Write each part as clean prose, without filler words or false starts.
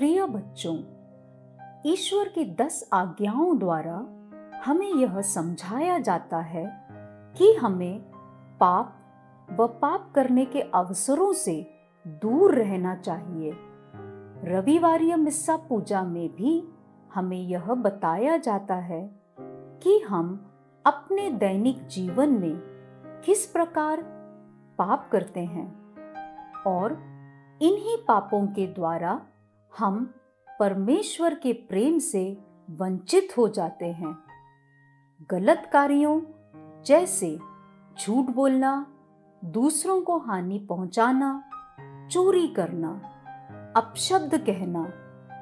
प्रिय बच्चों, ईश्वर की 10 आज्ञाओं द्वारा हमें यह समझाया जाता है कि हमें पाप व पाप करने के अवसरों से दूर रहना चाहिए। रविवारीय मिस्सा पूजा में भी हमें यह बताया जाता है कि हम अपने दैनिक जीवन में किस प्रकार पाप करते हैं और इन्हीं पापों के द्वारा हम परमेश्वर के प्रेम से वंचित हो जाते हैं। गलत कार्यों जैसे झूठ बोलना, दूसरों को हानि पहुंचाना, चोरी करना, अपशब्द कहना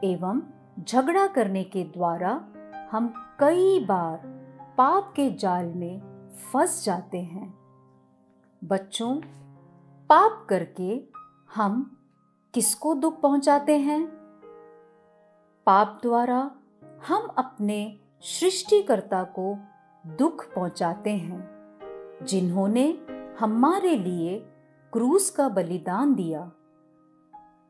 एवं झगड़ा करने के द्वारा हम कई बार पाप के जाल में फंस जाते हैं। बच्चों, पाप करके हम किसको दुख पहुंचाते हैं? पाप द्वारा हम अपने सृष्टिकर्ता को दुख पहुंचाते हैं, जिन्होंने हमारे लिए क्रूस का बलिदान दिया।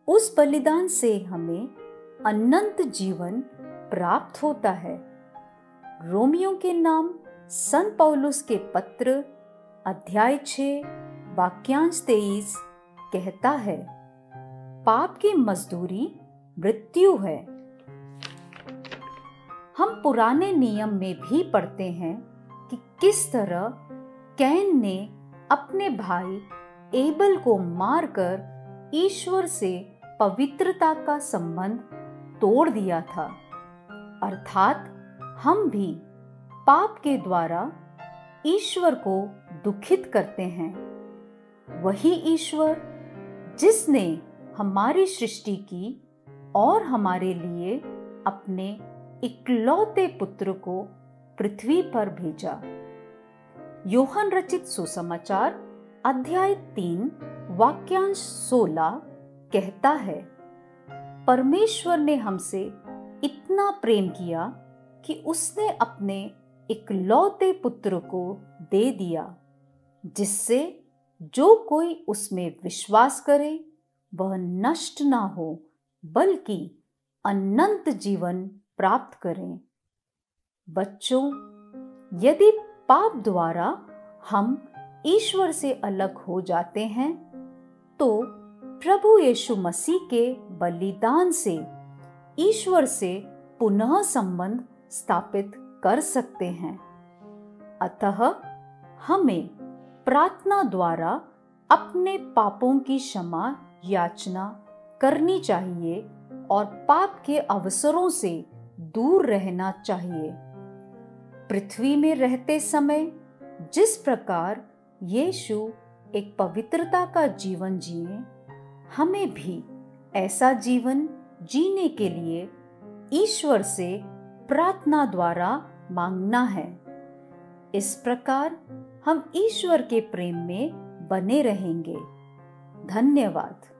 उस बलिदान से हमें अनंत जीवन प्राप्त होता है। रोमियो के नाम संत पौलुस के पत्र अध्याय 6 वाक्यांश 23 कहता है, पाप की मजदूरी मृत्यु है। हम पुराने नियम में भी पढ़ते हैं कि किस तरह कैन ने अपने भाई एबल को मारकर ईश्वर से पवित्रता का संबंध तोड़ दिया था। अर्थात हम भी पाप के द्वारा ईश्वर को दुखित करते हैं। वही ईश्वर जिसने हमारी सृष्टि की और हमारे लिए अपने इकलौते पुत्र को पृथ्वी पर भेजा। यूहन्ना रचित सुसमाचार अध्याय 3 वाक्यांश 16 कहता है, परमेश्वर ने हमसे इतना प्रेम किया कि उसने अपने इकलौते पुत्र को दे दिया, जिससे जो कोई उसमें विश्वास करे वह नष्ट ना हो बल्कि अनंत जीवन प्राप्त करें। बच्चों, यदि पाप द्वारा हम ईश्वर से अलग हो जाते हैं तो प्रभु यीशु मसीह के बलिदान से ईश्वर से पुनः संबंध स्थापित कर सकते हैं। अतः हमें प्रार्थना द्वारा अपने पापों की क्षमा याचना करनी चाहिए और पाप के अवसरों से दूर रहना चाहिए। पृथ्वी में रहते समय जिस प्रकार यीशु एक पवित्रता का जीवन जिए, हमें भी ऐसा जीवन जीने के लिए ईश्वर से प्रार्थना द्वारा मांगना है। इस प्रकार हम ईश्वर के प्रेम में बने रहेंगे। धन्यवाद।